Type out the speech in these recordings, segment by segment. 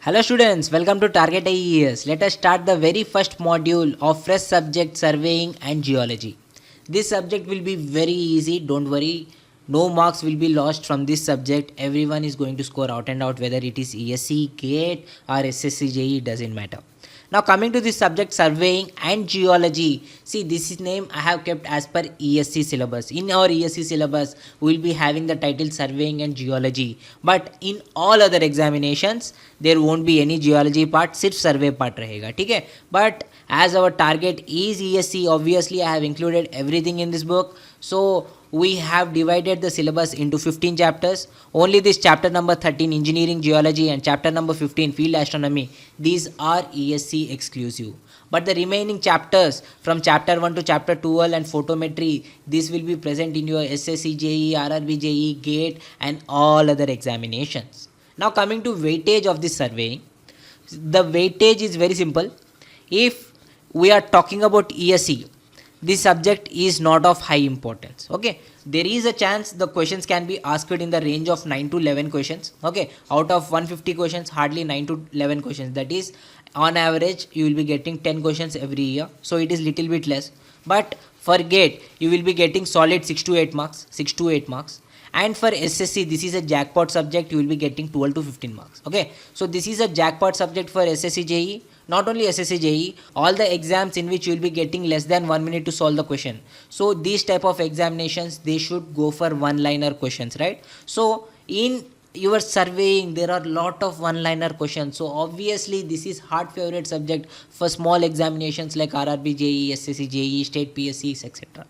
Hello students, welcome to Target IES. Let us start the very first module of fresh subject surveying and geology. This subject will be very easy, don't worry. No marks will be lost from this subject. Everyone is going to score out and out, whether it is ESC, GATE or SSC, JE, doesn't matter. Now coming to this subject surveying and geology, see this is name I have kept as per ESC syllabus. In our ESC syllabus we will be having the title surveying and geology, but in all other examinations there won't be any geology part, सिर्फ survey part रहेगा, ठीक है. But as our target is ESC, obviously I have included everything in this book. So we have divided the syllabus into 15 chapters. Only this chapter number 13 engineering geology and chapter number 15 field astronomy, these are ESC exclusive. But the remaining chapters from chapter 1 to chapter 12 and photometry, this will be present in your SSC, JE, RRB, JE, GATE and all other examinations. Now coming to weightage of this surveying, the weightage is very simple. If we are talking about ESC, this subject is not of high importance. Okay, there is a chance the questions can be asked in the range of 9 to 11 questions. Okay, out of 150 questions, hardly 9 to 11 questions. That is, on average you will be getting 10 questions every year, so it is little bit less. But for GATE you will be getting solid 6 to 8 marks. And for SSC, this is a jackpot subject, you will be getting 12 to 15 marks. Okay, so this is a jackpot subject for SSC, JE. Not only SSC, JE, all the exams in which you will be getting less than 1 minute to solve the question. So these type of examinations, they should go for one-liner questions, right? So in your surveying, there are lot of one-liner questions. So obviously this is hard favorite subject for small examinations like RRB, JE, SSC, JE, state PSCs, etc.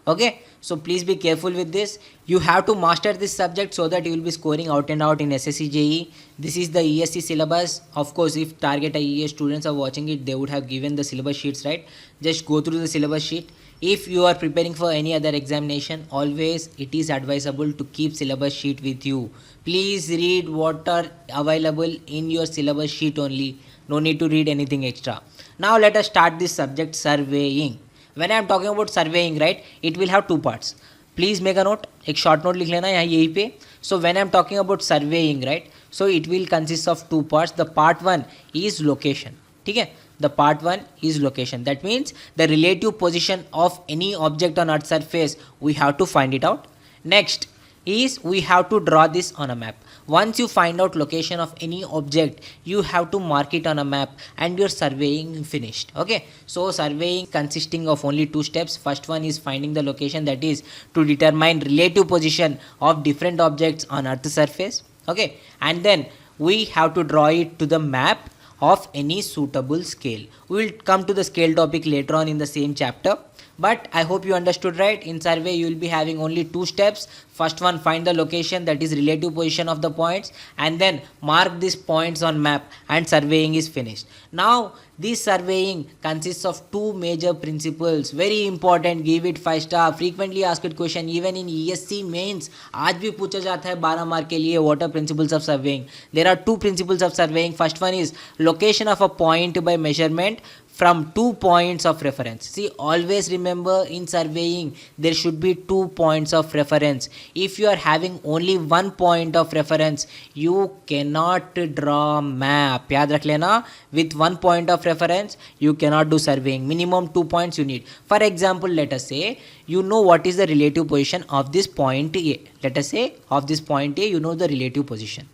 Okay, so please be careful with this. You have to master this subject so that you will be scoring out and out in SSC, JE. This is the ESC syllabus. Of course, if Target IES students are watching it, they would have given the syllabus sheets, right? Just go through the syllabus sheet. If you are preparing for any other examination, always it is advisable to keep syllabus sheet with you. Please read what are available in your syllabus sheet only. No need to read anything extra. Now let us start this subject surveying. When I am talking about surveying, right, it will have two parts. Please make a note. एक short note लिख लेना यहाँ यहीं पे. So when I am talking about surveying, right, so it will consist of two parts. The part one is location. ठीक है? The part one is location. That means the relative position of any object on Earth's surface, we have to find it out. Next is we have to draw this on a map. Once you find out location of any object, you have to mark it on a map and your surveying finished. Okay, so surveying consisting of only two steps. First one is finding the location, that is to determine relative position of different objects on Earth's surface. Okay, and then we have to draw it to the map of any suitable scale. We will come to the scale topic later on in the same chapter. But I hope you understood, right? In survey you will be having only two steps. First one, find the location, that is relative position of the points, and then mark these points on map and surveying is finished. Now this surveying consists of two major principles. Very important, give it 5 star. Frequently asked question, even in ESC mains आज भी पूछा जाता है 12 mark के लिए. What are principles of surveying? There are two principles of surveying. First one is location of a point by measurement from 2 points of reference. See, always remember in surveying there should be 2 points of reference. If you are having only 1 point of reference, you cannot draw map. याद रख लेना, with 1 point of reference you cannot do surveying. Minimum 2 points you need. For example, let us say you know what is the relative position of this point A. Let us say of this point A you know the relative position.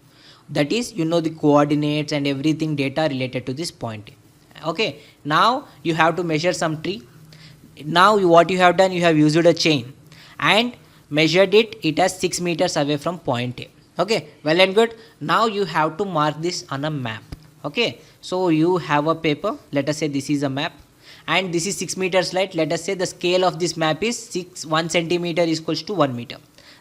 That is, you know the coordinates and everything data related to this point A. Okay, now you have to measure some tree. Now what you have done, you have used a chain and measured it as 6 meters away from point A. Okay, well and good. Now you have to mark this on a map. Okay, so you have a paper. Let us say this is a map and this is 6 meters light. Let us say the scale of this map is 1 centimeter is equals to 1 meter.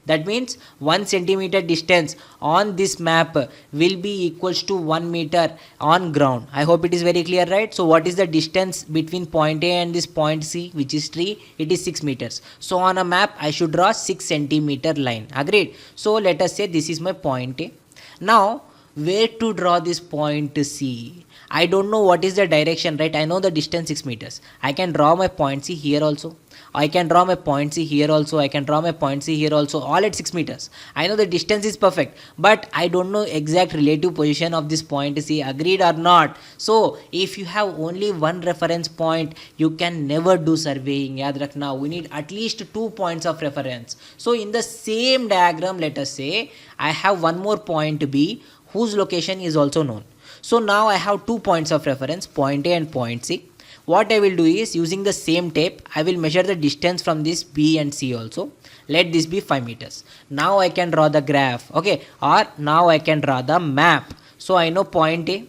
That means 1 centimeter distance on this map will be equals to 1 meter on ground. I hope it is very clear, right? So what is the distance between point A and this point C, which is tree? It is 6 meters. So on a map I should draw 6 centimeter line. Agreed? So let us say this is my point A. Now where to draw this point C? I don't know what is the direction, right? I know the distance 6 meters. I can draw my point C here also. I can draw my point C here also. I can draw my point C here also, all at 6 meters. I know the distance is perfect, but I don't know exact relative position of this point C. Agreed or not? So if you have only one reference point, you can never do surveying. Yaad rakhna, we need at least 2 points of reference. So in the same diagram, let us say I have one more point B whose location is also known. So now I have 2 points of reference, point A and point C. What I will do is, using the same tape, I will measure the distance from this B and C also. Let this be 5 meters. Now I can draw the graph, okay, or now I can draw the map. So I know point A,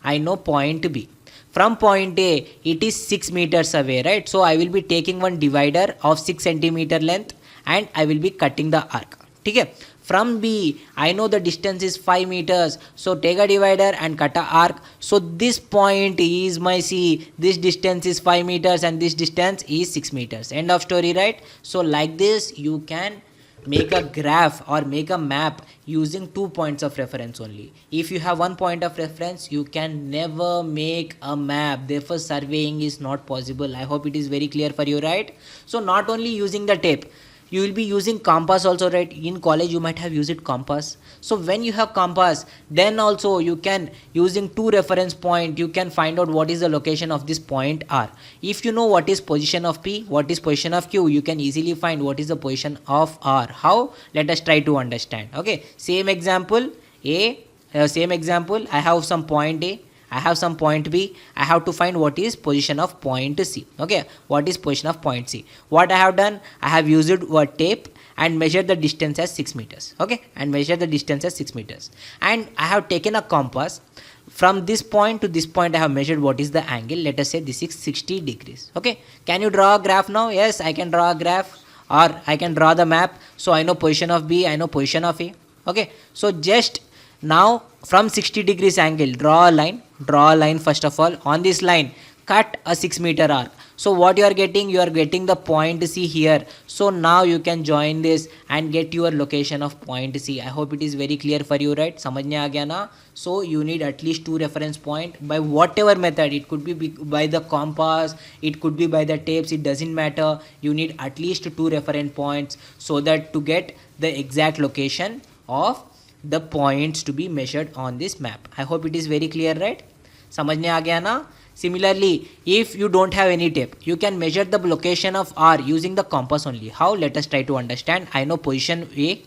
I know point B. From point A, it is 6 meters away, right? So I will be taking one divider of 6 centimeter length and I will be cutting the arc. Okay? From B, I know the distance is 5 meters. So take a divider and cut a arc. So this point is my C. This distance is 5 meters and this distance is 6 meters. End of story, right? So like this, you can make a graph or make a map using 2 points of reference only. If you have 1 point of reference, you can never make a map. Therefore, surveying is not possible. I hope it is very clear for you, right? So not only using the tape, you will be using compass also, right? In college you might have used compass. So when you have compass, then also you can, using 2 reference point, you can find out what is the location of this point R. If you know what is position of P, what is position of Q, you can easily find what is the position of R. How? Let us try to understand. Okay, same example A, same example, I have some point A, I have some point B. I have to find what is position of point C. Okay, what is position of point C? What I have done, I have used a tape and measured the distance as 6 meters. Okay, and measured the distance as 6 meters. And I have taken a compass. From this point to this point, I have measured what is the angle. Let us say this is 60 degrees. Okay, can you draw a graph now? Yes, I can draw a graph, or I can draw the map. So I know position of B, I know position of A. Okay, so just now from 60 degrees angle, draw a line first of all. On this line, cut a 6 meter arc. So what you are getting the point C here. So now you can join this and get your location of point C. I hope it is very clear for you, right? समझ में आ गया ना? So you need at least 2 reference point by whatever method. It could be by the compass, it could be by the tapes, it doesn't matter. You need at least 2 reference points so that to get the exact location of the points to be measured on this map. I hope it is very clear, right? समझ में आ गया ना? Similarly, if you don't have any tape, you can measure the location of R using the compass only. How? Let us try to understand. I know position A,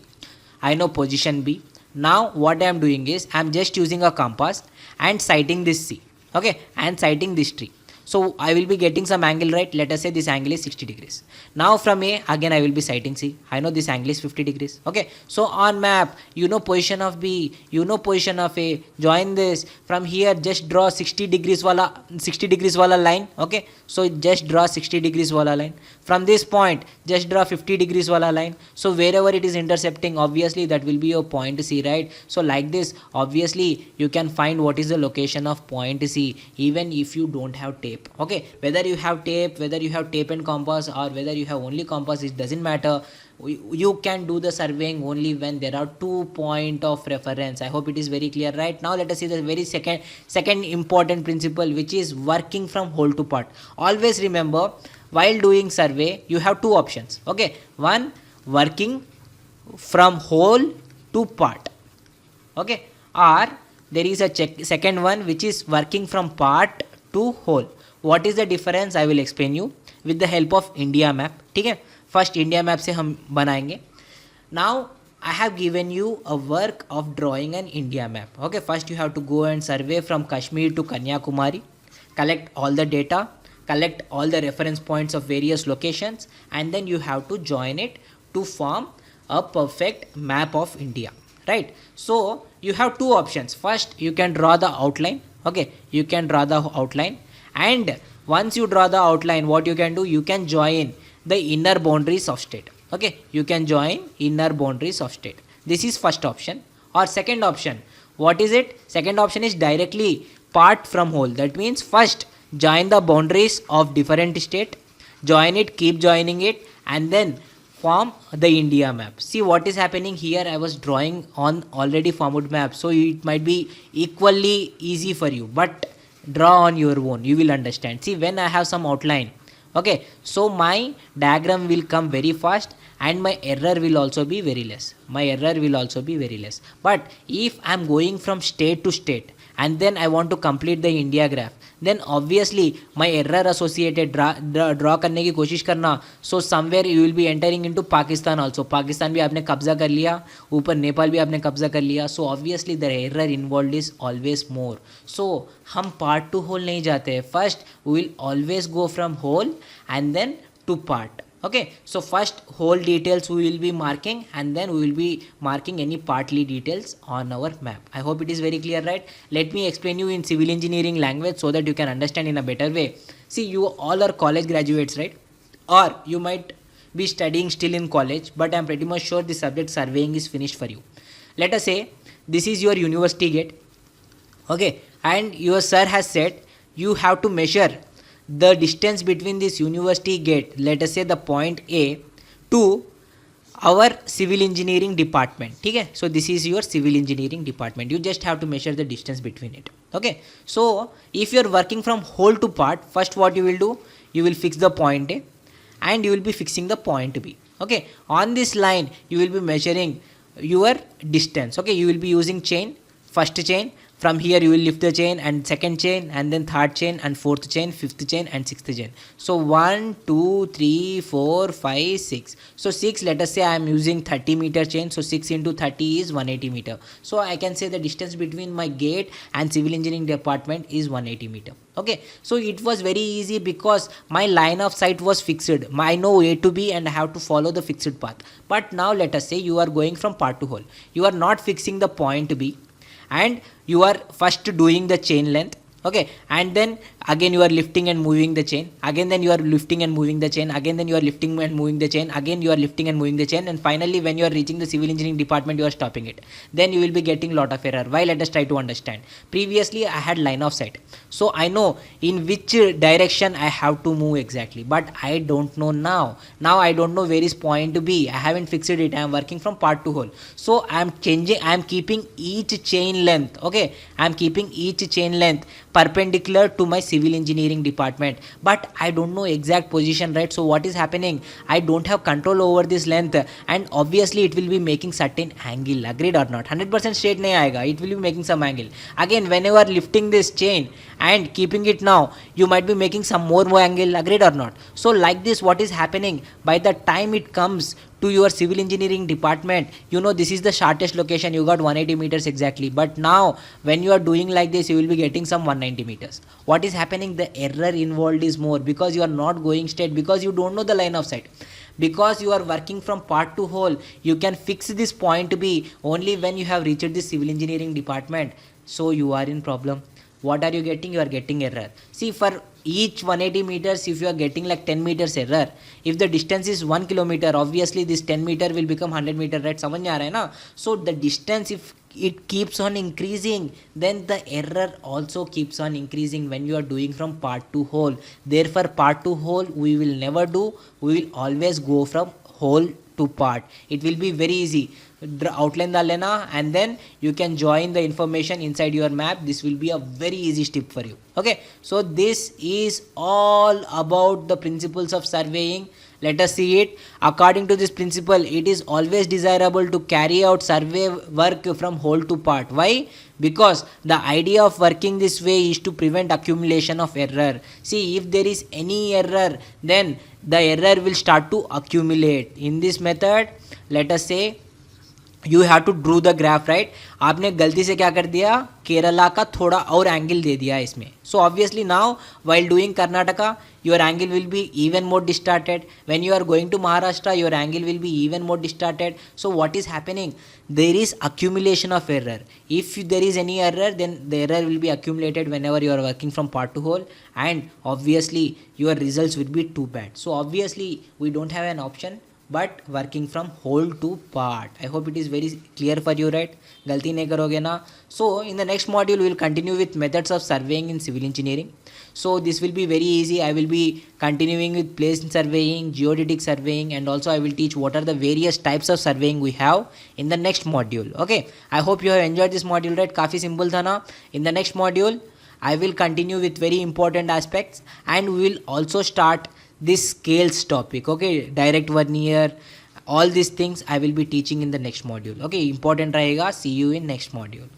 I know position B. Now what I am doing is, I am just using a compass and sighting this C. Okay, and sighting this tree. So I will be getting some angle, right? Let us say this angle is 60 degrees. Now from A, again I will be sighting C. I know this angle is 50 degrees. Okay, so on map, you know position of B, you know position of A. Join this. From here, just draw 60 degrees wala line. Okay, so just draw 60 degrees wala line. From this point, just draw 50 degrees wala line. So wherever it is intercepting, obviously that will be your point C, right? So like this, obviously you can find what is the location of point C even if you don't have tape. Okay, whether you have tape and compass, or whether you have only compass, it doesn't matter. You can do the surveying only when there are 2 points of reference. I hope it is very clear, right? Now let us see the very second important principle, which is working from whole to part. Always remember, while doing survey, you have 2 options. Okay, one, working from whole to part. Okay, or there is a second one, which is working from part to whole. What is the difference? I will explain you with the help of India map. ठीक है, first India map से हम बनाएंगे. Now I have given you a work of drawing an India map. Okay, first you have to go and survey from Kashmir to Kanyakumari, collect all the data, collect all the reference points of various locations, and then you have to join it to form a perfect map of India, right? So you have 2 options. First, you can draw the outline. Okay, you can draw the outline, and once you draw the outline, what you can do, you can join the inner boundaries of state. Okay, you can join inner boundaries of state. This is first option. Or second option, what is it? Second option is directly part from whole. That means first join the boundaries of different state, join it, keep joining it, and then form the India map. See what is happening here. I was drawing on already formed map, so it might be equally easy for you, but draw on your own, you will understand. See, when I have some outline, okay, so my diagram will come very fast and my error will also be very less. But if I am going from state to state and then I want to complete the India graph, then obviously my error associated draw करने की कोशिश करना. So somewhere you will be entering into Pakistan also. Pakistan भी आपने कब्जा कर लिया, ऊपर नेपाल भी आपने कब्जा कर लिया. So obviously the error involved is always more. So हम part to whole नहीं जाते. First we will always go from whole and then to part. Okay, so first whole details we will be marking and then we will be marking any partly details on our map. I hope it is very clear, right? Let me explain you in civil engineering language so that you can understand in a better way. See, you all are college graduates, right? Or you might be studying still in college, but I am pretty much sure the subject surveying is finished for you. Let us say this is your university gate, okay, and your sir has said you have to measure the distance between this university gate, let us say the point A, to our civil engineering department. Okay, so this is your civil engineering department. You just have to measure the distance between it. Okay, so if you are working from whole to part, first what you will do, you will fix the point A and you will be fixing the point B. Okay, on this line you will be measuring your distance. Okay, you will be using chain, first chain. From here you will lift the chain and second chain and then third chain and fourth chain, fifth chain and sixth chain. So 1, 2, 3, 4, 5, 6. So 6, let us say I am using 30 meter chain. So 6 into 30 is 180 meter. So I can say the distance between my gate and civil engineering department is 180 meter. Okay, so it was very easy because my line of sight was fixed. I know A to B and I have to follow the fixed path. But now let us say you are going from part to whole. You are not fixing the point B, and you are first doing the chain length, okay, and then again you are lifting and moving the chain, again then you are lifting and moving the chain, again then you are lifting and moving the chain, again you are lifting and moving the chain, and finally when you are reaching the civil engineering department you are stopping it. Then you will be getting lot of error. Why? Let us try to understand. Previously I had line of sight, so I know in which direction I have to move exactly, but I don't know now. I don't know where is point B. I haven't fixed it. I am working from part to whole, so I am changing, I am keeping each chain length, okay, I am keeping each chain length perpendicular to my civil engineering department, but I don't know exact position, right? So what is happening, I don't have control over this length, and obviously it will be making certain angle. Agreed or not? 100% straight nahi aayega, it will be making some angle. Again, whenever lifting this chain and keeping it now, you might be making some more angle. Agreed or not? So like this, what is happening, by the time it comes to your civil engineering department, you know this is the shortest location, you got 180 meters exactly, but now when you are doing like this you will be getting some 190 meters. What is happening, the error involved is more because you are not going straight, because you don't know the line of sight, because you are working from part to whole. You can fix this point B only when you have reached the civil engineering department, so you are in problem. What are you getting? You are getting error. See, for each 180 meters, if you are getting like 10 meters error, if the distance is 1 kilometer, obviously this 10 meter will become 100 meter, right? समझ में आ रहा है ना? So the distance, if it keeps on increasing, then the error also keeps on increasing when you are doing from part to whole. Therefore part to whole we will never do. We will always go from whole to part. It will be very easy. Outline डाल लेना and then you can join the information inside your map. This will be a very easy step for you. Okay, so this is all about the principles of surveying. Let us see it. According to this principle, it is always desirable to carry out survey work from whole to part. Why? Because the idea of working this way is to prevent accumulation of error. See, if there is any error, then the error will start to accumulate. In this method, let us say you have to draw the graph, right? आपने गलती से क्या कर दिया, केरला का थोड़ा और angle दे दिया इसमें. So obviously now while doing Karnataka, your angle will be even more distorted. When you are going to Maharashtra, your angle will be even more distorted. So what is happening? There is accumulation of error. If there is any error, then the error will be accumulated whenever you are working from part to whole, and obviously your results will be too bad. So obviously we don't have an option but working from whole to part. I hope it is very clear for you, right? गलती नहीं करोगे ना. So in the next module we will continue with methods of surveying in civil engineering. So this will be very easy. I will be continuing with place surveying, geodetic surveying, and also I will teach what are the various types of surveying we have in the next module. Okay, I hope you have enjoyed this module, right? काफ़ी simple था ना. In the next module I will continue with very important aspects, and we will also start this scales topic. Okay, direct vernier, all these things I will be teaching in the next module. Okay, important रहेगा. See you in next module.